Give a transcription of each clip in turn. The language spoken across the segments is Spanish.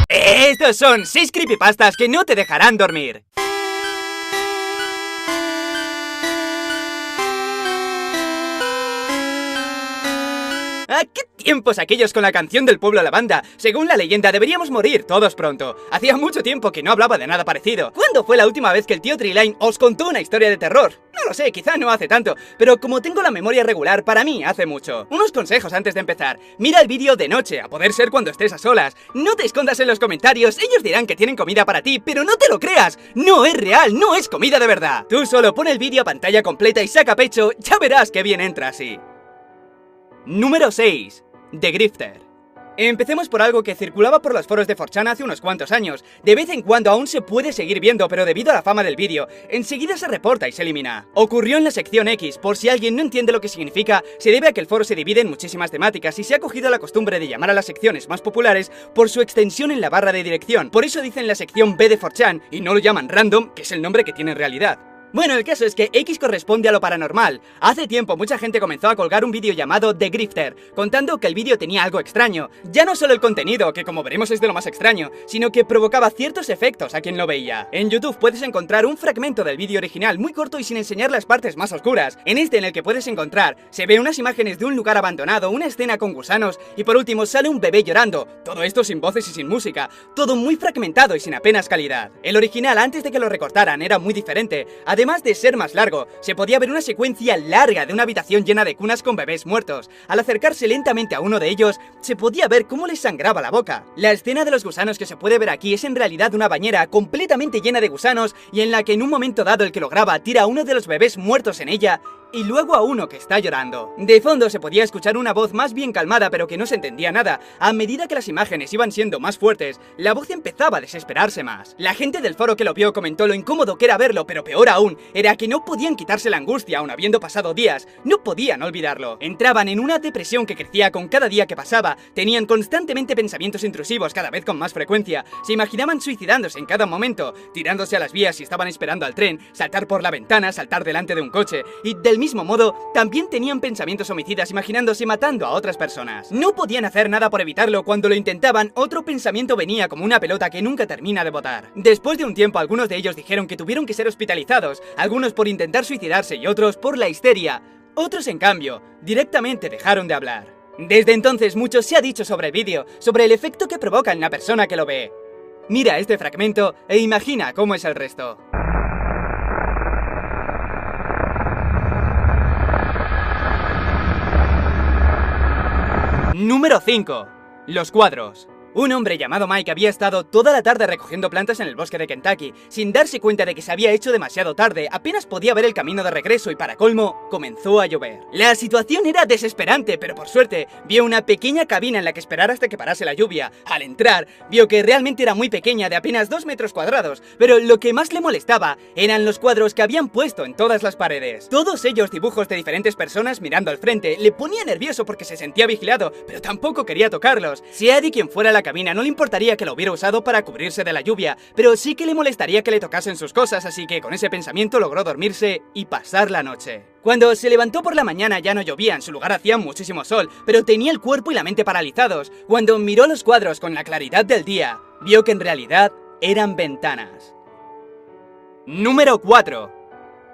Estos son 6 creepypastas que no te dejarán dormir. ¿A qué tiempos aquellos con la canción del pueblo a la banda? Según la leyenda, deberíamos morir todos pronto. Hacía mucho tiempo que no hablaba de nada parecido. ¿Cuándo fue la última vez que el tío Treeline os contó una historia de terror? No lo sé, quizá no hace tanto, pero como tengo la memoria regular, para mí hace mucho. Unos consejos antes de empezar. Mira el vídeo de noche, a poder ser cuando estés a solas. No te escondas en los comentarios, ellos dirán que tienen comida para ti, pero no te lo creas. No es real, no es comida de verdad. Tú solo pon el vídeo a pantalla completa y saca pecho, ya verás que bien entra así. Número 6. The Grifter. Empecemos por algo que circulaba por los foros de 4chan hace unos cuantos años. De vez en cuando aún se puede seguir viendo, pero debido a la fama del vídeo, enseguida se reporta y se elimina. Ocurrió en la sección X, por si alguien no entiende lo que significa, se debe a que el foro se divide en muchísimas temáticas y se ha cogido la costumbre de llamar a las secciones más populares por su extensión en la barra de dirección. Por eso dicen la sección B de 4chan y no lo llaman random, que es el nombre que tiene en realidad. Bueno, el caso es que X corresponde a lo paranormal. Hace tiempo mucha gente comenzó a colgar un vídeo llamado The Grifter, contando que el vídeo tenía algo extraño. Ya no solo el contenido, que como veremos es de lo más extraño, sino que provocaba ciertos efectos a quien lo veía. En YouTube puedes encontrar un fragmento del vídeo original muy corto y sin enseñar las partes más oscuras. En este, en el que puedes encontrar, se ve unas imágenes de un lugar abandonado, una escena con gusanos y por último sale un bebé llorando. Todo esto sin voces y sin música, todo muy fragmentado y sin apenas calidad. El original, antes de que lo recortaran, era muy diferente. Además de ser más largo, se podía ver una secuencia larga de una habitación llena de cunas con bebés muertos. Al acercarse lentamente a uno de ellos, se podía ver cómo les sangraba la boca. La escena de los gusanos que se puede ver aquí es en realidad una bañera completamente llena de gusanos y en la que en un momento dado el que lo graba tira a uno de los bebés muertos en ella y luego a uno que está llorando. De fondo se podía escuchar una voz más bien calmada pero que no se entendía nada. A medida que las imágenes iban siendo más fuertes, la voz empezaba a desesperarse más. La gente del foro que lo vio comentó lo incómodo que era verlo, pero peor aún, era que no podían quitarse la angustia aun habiendo pasado días, no podían olvidarlo. Entraban en una depresión que crecía con cada día que pasaba, tenían constantemente pensamientos intrusivos cada vez con más frecuencia, se imaginaban suicidándose en cada momento, tirándose a las vías si estaban esperando al tren, saltar por la ventana, saltar delante de un coche, y del mismo modo, también tenían pensamientos homicidas imaginándose matando a otras personas. No podían hacer nada por evitarlo. Cuando lo intentaban, otro pensamiento venía como una pelota que nunca termina de botar. Después de un tiempo, algunos de ellos dijeron que tuvieron que ser hospitalizados, algunos por intentar suicidarse y otros por la histeria. Otros, en cambio, directamente dejaron de hablar. Desde entonces, mucho se ha dicho sobre el vídeo, sobre el efecto que provoca en la persona que lo ve. Mira este fragmento e imagina cómo es el resto. Número 5. Los cuadros. Un hombre llamado Mike había estado toda la tarde recogiendo plantas en el bosque de Kentucky, sin darse cuenta de que se había hecho demasiado tarde, apenas podía ver el camino de regreso y para colmo, comenzó a llover. La situación era desesperante, pero por suerte, vio una pequeña cabina en la que esperar hasta que parase la lluvia. Al entrar, vio que realmente era muy pequeña, de apenas 2 metros cuadrados, pero lo que más le molestaba eran los cuadros que habían puesto en todas las paredes. Todos ellos dibujos de diferentes personas mirando al frente, le ponía nervioso porque se sentía vigilado, pero tampoco quería tocarlos. Sea de quien fuera la cabina, no le importaría que lo hubiera usado para cubrirse de la lluvia, pero sí que le molestaría que le tocasen sus cosas, así que con ese pensamiento logró dormirse y pasar la noche. Cuando se levantó por la mañana ya no llovía, en su lugar hacía muchísimo sol, pero tenía el cuerpo y la mente paralizados. Cuando miró los cuadros con la claridad del día, vio que en realidad eran ventanas. Número 4.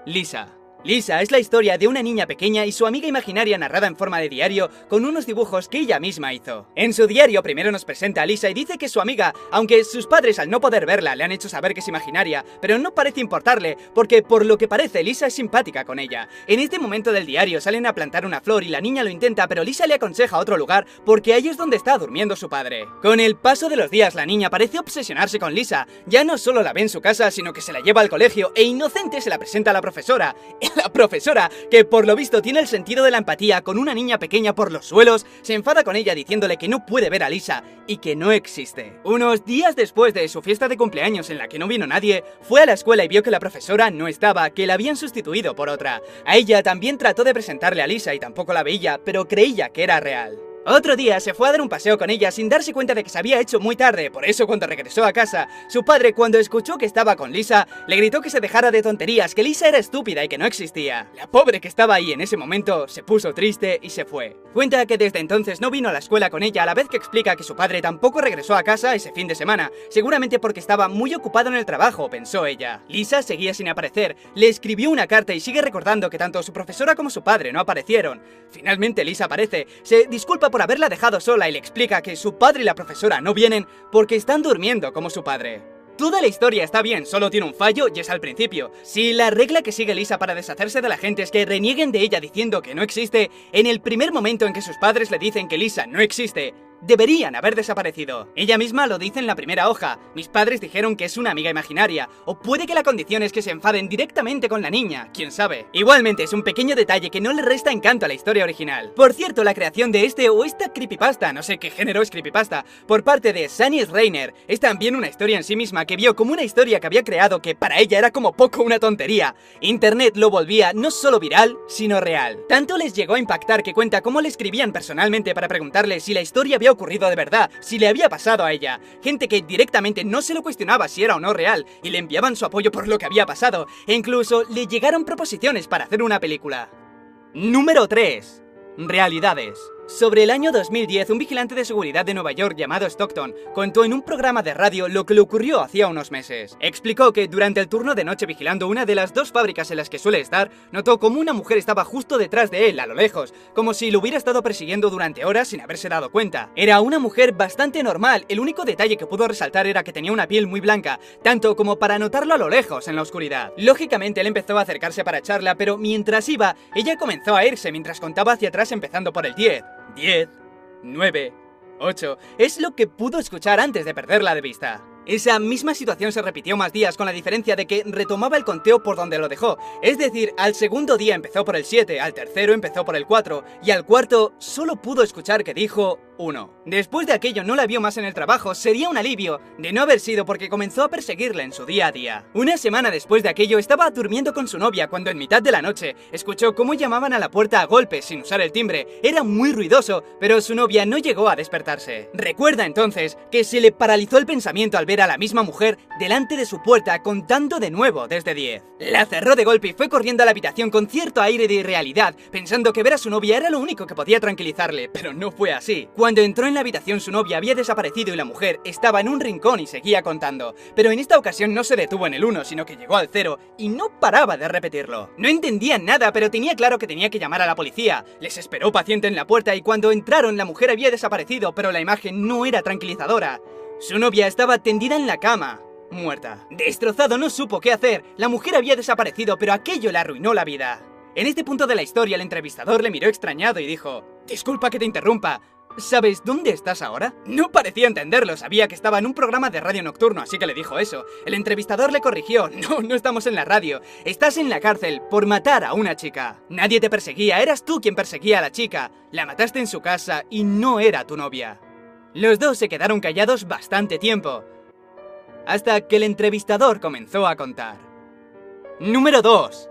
Lisa. Lisa es la historia de una niña pequeña y su amiga imaginaria narrada en forma de diario con unos dibujos que ella misma hizo. En su diario primero nos presenta a Lisa y dice que su amiga, aunque sus padres al no poder verla le han hecho saber que es imaginaria, pero no parece importarle porque por lo que parece Lisa es simpática con ella. En este momento del diario salen a plantar una flor y la niña lo intenta, pero Lisa le aconseja otro lugar porque ahí es donde está durmiendo su padre. Con el paso de los días la niña parece obsesionarse con Lisa, ya no solo la ve en su casa sino que se la lleva al colegio e inocente se la presenta a la profesora. La profesora, que por lo visto tiene el sentido de la empatía con una niña pequeña por los suelos, se enfada con ella diciéndole que no puede ver a Lisa y que no existe. Unos días después de su fiesta de cumpleaños en la que no vino nadie, fue a la escuela y vio que la profesora no estaba, que la habían sustituido por otra. A ella también trató de presentarle a Lisa y tampoco la veía, pero creía que era real. Otro día se fue a dar un paseo con ella sin darse cuenta de que se había hecho muy tarde, por eso cuando regresó a casa, su padre, cuando escuchó que estaba con Lisa, le gritó que se dejara de tonterías, que Lisa era estúpida y que no existía. La pobre que estaba ahí en ese momento se puso triste y se fue. Cuenta que desde entonces no vino a la escuela con ella, a la vez que explica que su padre tampoco regresó a casa ese fin de semana, seguramente porque estaba muy ocupado en el trabajo, pensó ella. Lisa seguía sin aparecer, le escribió una carta y sigue recordando que tanto su profesora como su padre no aparecieron. Finalmente Lisa aparece, se disculpa por haberla dejado sola y le explica que su padre y la profesora no vienen porque están durmiendo como su padre. Toda la historia está bien, solo tiene un fallo y es al principio. Si la regla que sigue Lisa para deshacerse de la gente es que renieguen de ella diciendo que no existe, en el primer momento en que sus padres le dicen que Lisa no existe, deberían haber desaparecido. Ella misma lo dice en la primera hoja. Mis padres dijeron que es una amiga imaginaria. O puede que la condición es que se enfaden directamente con la niña, quién sabe. Igualmente es un pequeño detalle que no le resta encanto a la historia original. Por cierto, la creación de este o esta creepypasta, no sé qué género es creepypasta, por parte de Sunny Reiner, es también una historia en sí misma que vio como una historia que había creado que para ella era como poco una tontería. Internet lo volvía no solo viral, sino real. Tanto les llegó a impactar que cuenta cómo le escribían personalmente para preguntarle si la historia había ocurrido de verdad, si le había pasado a ella. Gente que directamente no se lo cuestionaba si era o no real, y le enviaban su apoyo por lo que había pasado, e incluso le llegaron proposiciones para hacer una película. Número 3. Realidades. Sobre el año 2010, un vigilante de seguridad de Nueva York llamado Stockton contó en un programa de radio lo que le ocurrió hacía unos meses. Explicó que durante el turno de noche vigilando una de las dos fábricas en las que suele estar, notó como una mujer estaba justo detrás de él, a lo lejos, como si lo hubiera estado persiguiendo durante horas sin haberse dado cuenta. Era una mujer bastante normal, el único detalle que pudo resaltar era que tenía una piel muy blanca, tanto como para notarlo a lo lejos en la oscuridad. Lógicamente él empezó a acercarse para echarla, pero mientras iba, ella comenzó a irse mientras contaba hacia atrás empezando por el 10. 10, 9, 8... Es lo que pudo escuchar antes de perderla de vista. Esa misma situación se repitió más días, con la diferencia de que retomaba el conteo por donde lo dejó. Es decir, al segundo día empezó por el 7, al tercero empezó por el 4, y al cuarto solo pudo escuchar que dijo 1. Después de aquello no la vio más en el trabajo, sería un alivio, de no haber sido porque comenzó a perseguirla en su día a día. Una semana después de aquello estaba durmiendo con su novia cuando en mitad de la noche escuchó cómo llamaban a la puerta a golpes sin usar el timbre. Era muy ruidoso, pero su novia no llegó a despertarse. Recuerda entonces que se le paralizó el pensamiento al ver a la misma mujer delante de su puerta contando de nuevo desde 10. La cerró de golpe y fue corriendo a la habitación con cierto aire de irrealidad, pensando que ver a su novia era lo único que podía tranquilizarle, pero no fue así. Cuando entró en la habitación su novia había desaparecido y la mujer estaba en un rincón y seguía contando, pero en esta ocasión no se detuvo en el 1, sino que llegó al 0 y no paraba de repetirlo. No entendían nada, pero tenía claro que tenía que llamar a la policía. Les esperó paciente en la puerta y cuando entraron la mujer había desaparecido, pero la imagen no era tranquilizadora. Su novia estaba tendida en la cama, muerta. Destrozado, no supo qué hacer. La mujer había desaparecido, pero aquello le arruinó la vida. En este punto de la historia, el entrevistador le miró extrañado y dijo: «Disculpa que te interrumpa. ¿Sabes dónde estás ahora?». No parecía entenderlo, sabía que estaba en un programa de radio nocturno, así que le dijo eso. El entrevistador le corrigió: no estamos en la radio, estás en la cárcel por matar a una chica. Nadie te perseguía, eras tú quien perseguía a la chica. La mataste en su casa y no era tu novia. Los dos se quedaron callados bastante tiempo, hasta que el entrevistador comenzó a contar. Número 2.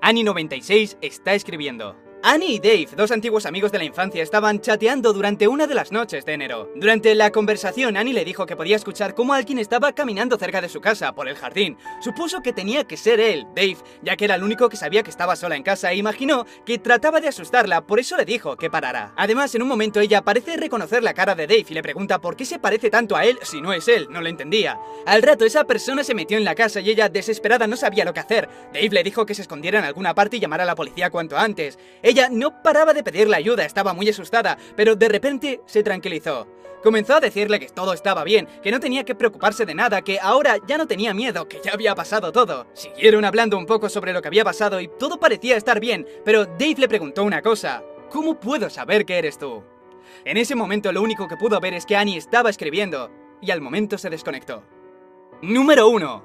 Annie96 está escribiendo. Annie y Dave, dos antiguos amigos de la infancia, estaban chateando durante una de las noches de enero. Durante la conversación, Annie le dijo que podía escuchar cómo alguien estaba caminando cerca de su casa, por el jardín. Supuso que tenía que ser él, Dave, ya que era el único que sabía que estaba sola en casa e imaginó que trataba de asustarla, por eso le dijo que parara. Además, en un momento ella parece reconocer la cara de Dave y le pregunta por qué se parece tanto a él si no es él, no lo entendía. Al rato, esa persona se metió en la casa y ella, desesperada, no sabía lo que hacer. Dave le dijo que se escondiera en alguna parte y llamara a la policía cuanto antes. Ella no paraba de pedirle ayuda, estaba muy asustada, pero de repente se tranquilizó. Comenzó a decirle que todo estaba bien, que no tenía que preocuparse de nada, que ahora ya no tenía miedo, que ya había pasado todo. Siguieron hablando un poco sobre lo que había pasado y todo parecía estar bien, pero Dave le preguntó una cosa: ¿cómo puedo saber que eres tú? En ese momento lo único que pudo ver es que Annie estaba escribiendo, y al momento se desconectó. Número 1.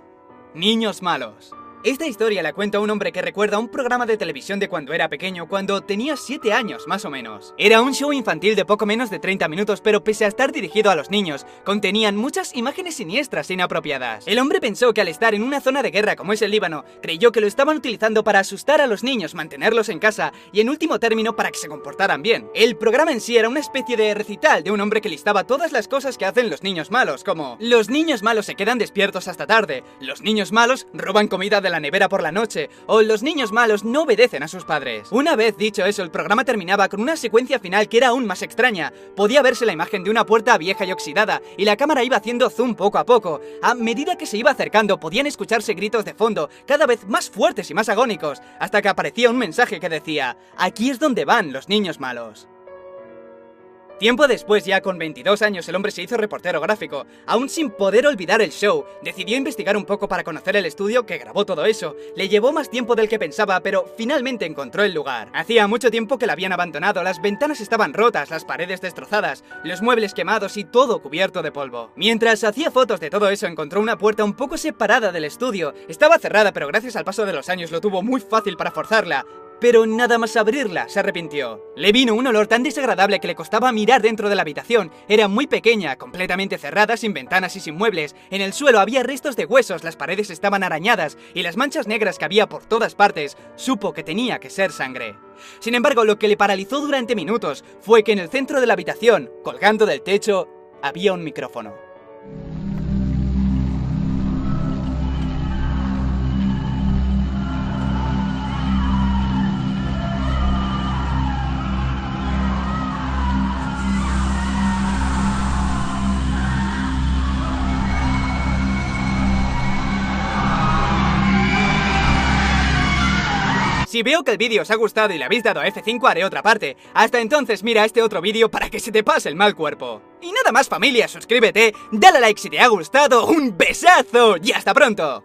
Niños malos. Esta historia la cuenta un hombre que recuerda un programa de televisión de cuando era pequeño, cuando tenía 7 años más o menos. Era un show infantil de poco menos de 30 minutos, pero pese a estar dirigido a los niños, contenían muchas imágenes siniestras e inapropiadas. El hombre pensó que al estar en una zona de guerra como es el Líbano, creyó que lo estaban utilizando para asustar a los niños, mantenerlos en casa y en último término para que se comportaran bien. El programa en sí era una especie de recital de un hombre que listaba todas las cosas que hacen los niños malos, como: los niños malos se quedan despiertos hasta tarde, los niños malos roban comida de la nevera por la noche, o los niños malos no obedecen a sus padres. Una vez dicho eso, el programa terminaba con una secuencia final que era aún más extraña. Podía verse la imagen de una puerta vieja y oxidada, y la cámara iba haciendo zoom poco a poco. A medida que se iba acercando, podían escucharse gritos de fondo, cada vez más fuertes y más agónicos, hasta que aparecía un mensaje que decía: aquí es donde van los niños malos. Tiempo después, ya con 22 años, el hombre se hizo reportero gráfico. Aún sin poder olvidar el show, decidió investigar un poco para conocer el estudio que grabó todo eso. Le llevó más tiempo del que pensaba, pero finalmente encontró el lugar. Hacía mucho tiempo que la habían abandonado, las ventanas estaban rotas, las paredes destrozadas, los muebles quemados y todo cubierto de polvo. Mientras hacía fotos de todo eso, encontró una puerta un poco separada del estudio. Estaba cerrada, pero gracias al paso de los años lo tuvo muy fácil para forzarla. Pero nada más abrirla, se arrepintió. Le vino un olor tan desagradable que le costaba mirar dentro de la habitación. Era muy pequeña, completamente cerrada, sin ventanas y sin muebles. En el suelo había restos de huesos, las paredes estaban arañadas y las manchas negras que había por todas partes. Supo que tenía que ser sangre. Sin embargo, lo que le paralizó durante minutos fue que en el centro de la habitación, colgando del techo, había un micrófono. Si veo que el vídeo os ha gustado y le habéis dado a F5, haré otra parte. Hasta entonces mira este otro vídeo para que se te pase el mal cuerpo. Y nada más, familia, suscríbete, dale a like si te ha gustado, un besazo y hasta pronto.